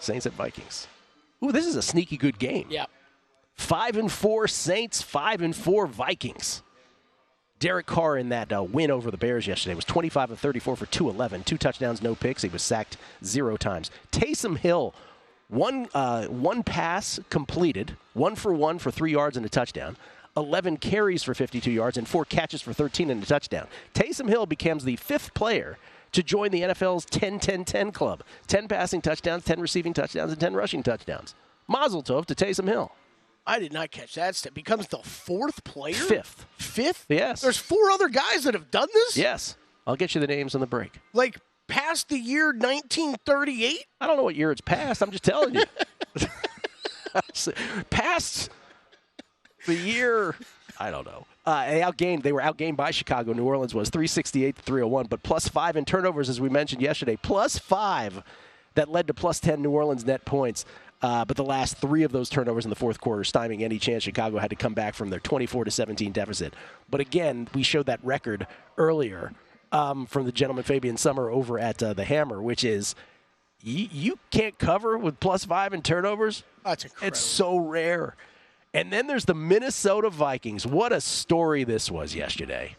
Saints at Vikings. Ooh, this is a sneaky good game. Yeah. 5-4 Saints, 5-4 Vikings. Derek Carr in that win over the Bears yesterday was 25 of 34 for 211, 2 touchdowns, no picks. He was sacked 0 times. Taysom Hill, one pass completed, 1 for 1 for 3 yards and a touchdown. 11 carries for 52 yards and 4 catches for 13 and a touchdown. Taysom Hill becomes the 5th player to join the NFL's 10-10-10 club. 10 passing touchdowns, 10 receiving touchdowns, and 10 rushing touchdowns. Mazel tov to Taysom Hill. I did not catch that step. Becomes the 4th player? 5th. 5th? Yes. There's 4 other guys that have done this? Yes. I'll get you the names on the break. Like past the year 1938? I don't know what year it's past. I'm just telling you. Past the year, I don't know. They were outgained by Chicago. New Orleans was 368-301, but +5 in turnovers, as we mentioned yesterday. +5 that led to +10 New Orleans net points. But the last 3 of those turnovers in the fourth quarter, stymieing any chance Chicago had to come back from their 24-17 deficit. But again, we showed that record earlier from the gentleman Fabian Summer over at the Hammer, which is you can't cover with +5 in turnovers. That's incredible. It's so rare. And then there's the Minnesota Vikings. What a story this was yesterday.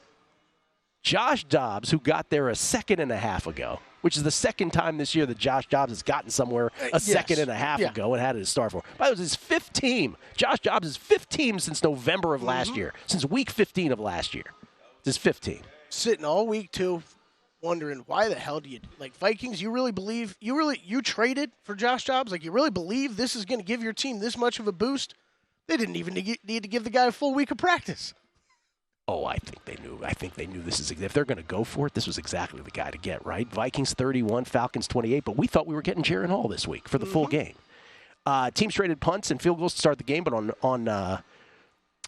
Josh Dobbs, who got there a second and a half ago, which is the second time this year that Josh Dobbs has gotten somewhere a second and a half ago and had it to start for. But it was his 5th team. Josh Dobbs' is 5th team since November of last year, since week 15 of last year. It's his 5th team. Sitting all week, too, wondering why the hell do you, like, Vikings, you really believe, you traded for Josh Dobbs? Like, you really believe this is going to give your team this much of a boost? They didn't even need to give the guy a full week of practice. Oh, I think they knew. I think they knew this is, if they're going to go for it, this was exactly the guy to get, right? Vikings 31, Falcons 28, but we thought we were getting Jaron Hall this week for the full game. Teams traded punts and field goals to start the game, but on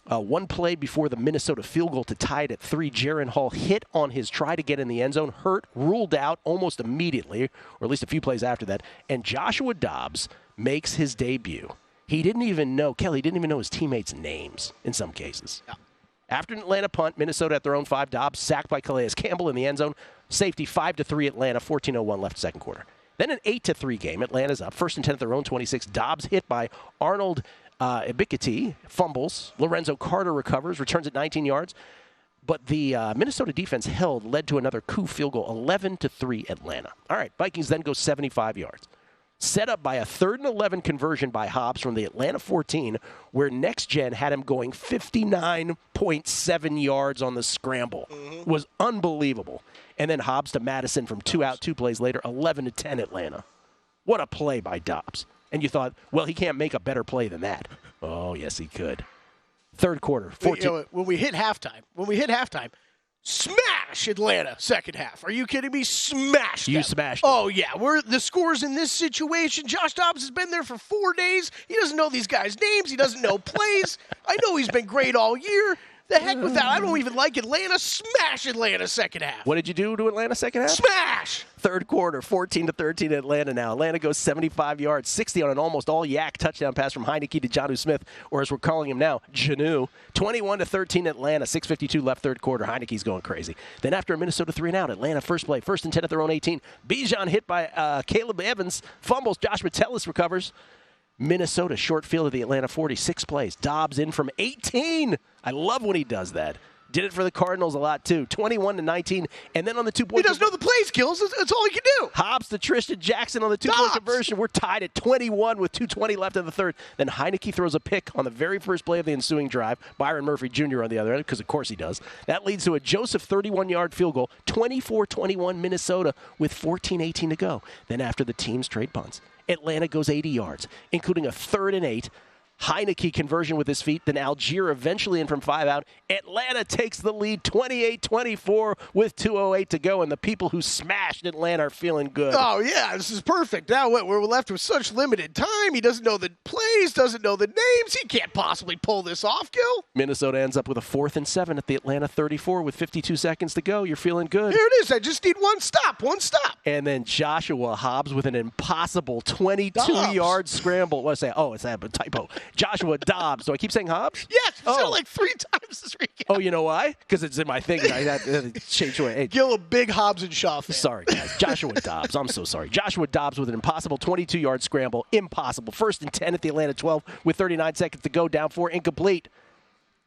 one play before the Minnesota field goal to tie it at 3, Jaron Hall hit on his try to get in the end zone, hurt, ruled out almost immediately, or at least a few plays after that, and Joshua Dobbs makes his debut. He didn't even know, Kelly didn't even know his teammates' names in some cases. Yeah. After an Atlanta punt, Minnesota at their own 5, Dobbs sacked by Calais Campbell in the end zone. Safety 5-3 Atlanta, 14:01 left second quarter. Then an 8-3 game. Atlanta's up. 1st and 10 at their own 26. Dobbs hit by Arnold Ebiketie, fumbles. Lorenzo Carter recovers, returns at 19 yards. But the Minnesota defense led to another coup field goal, 11-3 Atlanta. All right, Vikings then go 75 yards. Set up by a 3rd and 11 conversion by Hobbs from the Atlanta 14, where Next Gen had him going 59.7 yards on the scramble. Was unbelievable. And then Hobbs to Madison from 2 out, 2 plays later, 11-10 Atlanta. What a play by Dobbs. And you thought, well, he can't make a better play than that. Oh, yes, he could. Third quarter, 14. When we hit halftime, smash Atlanta second half. Are you kidding me? Smash them. You smashed them. Oh, yeah. The scores in this situation. Josh Dobbs has been there for 4 days. He doesn't know these guys' names. He doesn't know plays. I know he's been great all year. The heck with that. I don't even like Atlanta. Smash Atlanta second half. What did you do to Atlanta second half? Smash! Third quarter, 14-13 Atlanta now. Atlanta goes 75 yards, 60 on an almost all-yak touchdown pass from Heineke to Jonnu Smith, or as we're calling him now, Janu. 21-13 Atlanta, 6:52 left third quarter. Heineke's going crazy. Then after a Minnesota 3-and-out, Atlanta first play, 1st and 10 at their own 18. Bijan hit by Caleb Evans, fumbles. Josh Metellus recovers. Minnesota short field of the Atlanta 40, 6 plays. Dobbs in from 18. I love when he does that. Did it for the Cardinals a lot, too. 21-19. And then on the 2-point... He doesn't know the play skills. That's all he can do. Hobbs to Tristan Jackson on the 2-point conversion. We're tied at 21 with 2:20 left in the third. Then Heineke throws a pick on the very first play of the ensuing drive. Byron Murphy Jr. on the other end, because of course he does. That leads to a Joseph 31-yard field goal. 24-21 Minnesota with 14:18 to go. Then after the teams trade punts, Atlanta goes 80 yards, including a 3rd and 8. Heineke conversion with his feet. Then Algier eventually in from 5 out. Atlanta takes the lead 28-24 with 2:08 to go. And the people who smashed Atlanta are feeling good. Oh, yeah, this is perfect. Now we're left with such limited time. He doesn't know the plays, doesn't know the names. He can't possibly pull this off, Gil. Minnesota ends up with a 4th and 7 at the Atlanta 34 with 52 seconds to go. You're feeling good. Here it is. I just need one stop. And then Joshua Hobbs with an impossible 22-yard scramble. What did I say? Oh, it's a typo. Joshua Dobbs. Do I keep saying Hobbs? Yes, you said it like 3 times this weekend. Oh, you know why? Because it's in my thing. I had to change away. Hey, Gil, a big Hobbs and Shaw fan. sorry, guys. Joshua Dobbs. I'm so sorry. Joshua Dobbs with an impossible 22-yard scramble. Impossible. 1st and 10 at the Atlanta 12 with 39 seconds to go. Down 4. Incomplete.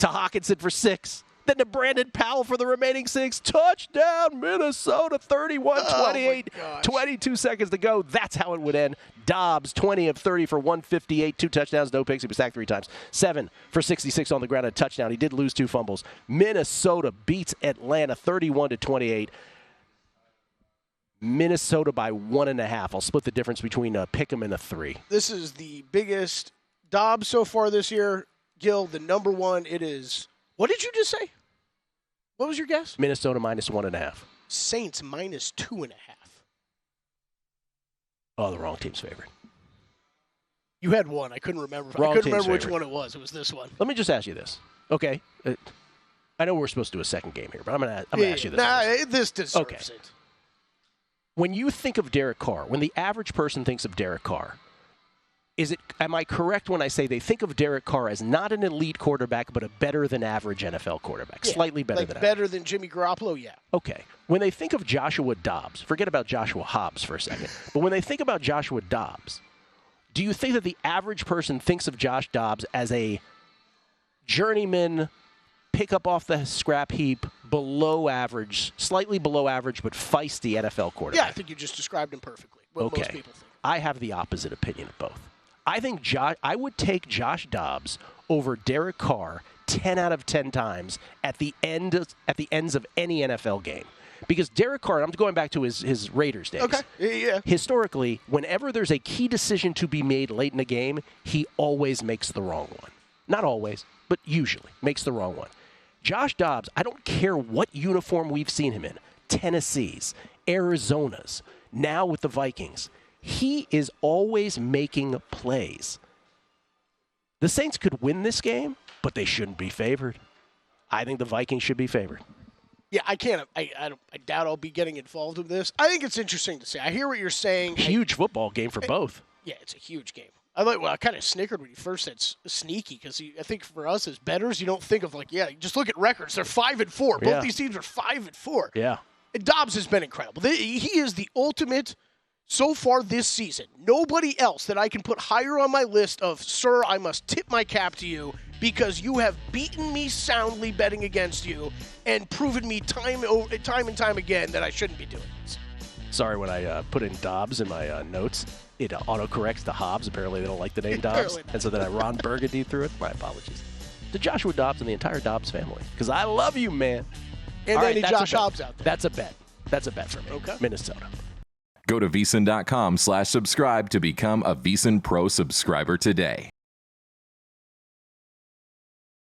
To Hawkinson for 6. Then to Brandon Powell for the remaining 6. Touchdown, Minnesota, 31-28. 22 seconds to go. That's how it would end. Dobbs, 20 of 30 for 158. 2 touchdowns, no picks. He was sacked 3 times. 7 for 66 on the ground, a touchdown. He did lose 2 fumbles. Minnesota beats Atlanta 31-28. Minnesota by 1.5. I'll split the difference between a pick 'em and a 3. This is the biggest Dobbs so far this year. Gil, the number one, it is. What did you just say? What was your guess? Minnesota minus 1.5. Saints minus 2.5. Oh, the wrong team's favorite. You had one. I couldn't remember. Wrong I couldn't team's remember which favorite. one it was. It was this one. Let me just ask you this. Okay. I know we're supposed to do a second game here, but I'm going to ask you this. This deserves it. When you think of Derek Carr, when the average person thinks of Derek Carr, am I correct when I say they think of Derek Carr as not an elite quarterback, but a better than average NFL quarterback? Slightly better than average. Better than Jimmy Garoppolo, yeah. Okay. When they think of Joshua Dobbs, forget about Joshua Hobbs for a second, but when they think about Joshua Dobbs, do you think that the average person thinks of Josh Dobbs as a journeyman, pick up off the scrap heap, below average, slightly below average, but feisty NFL quarterback? Yeah, I think you just described him perfectly. What most people think. I have the opposite opinion of both. I think I would take Josh Dobbs over Derek Carr 10 out of 10 times at the ends of any NFL game. Because Derek Carr, I'm going back to his Raiders days. Okay, yeah. Historically, whenever there's a key decision to be made late in a game, he always makes the wrong one. Not always, but usually makes the wrong one. Josh Dobbs, I don't care what uniform we've seen him in, Tennessee's, Arizona's, now with the Vikings. He is always making plays. The Saints could win this game, but they shouldn't be favored. I think the Vikings should be favored. Yeah, I can't. I doubt I'll be getting involved in this. I think it's interesting to say. I hear what you're saying. Huge football game for both. Yeah, it's a huge game. I kind of snickered when you first said sneaky because I think for us as bettors, you don't think of you just look at records. They're 5-4. Both these teams are 5-4. Yeah. And Dobbs has been incredible. He is the ultimate. So far this season, nobody else that I can put higher on my list of, sir, I must tip my cap to you because you have beaten me soundly betting against you and proven me time and time again that I shouldn't be doing this. Sorry, when I put in Dobbs in my notes, it autocorrects to Hobbs. Apparently they don't like the name Dobbs. And so then I Ron Burgundy through it. My apologies. To Joshua Dobbs and the entire Dobbs family. Because I love you, man. And then Josh Dobbs out there. That's a bet. That's a bet for me. Okay. Minnesota. Go to VSiN.com/subscribe to become a VSiN Pro subscriber today.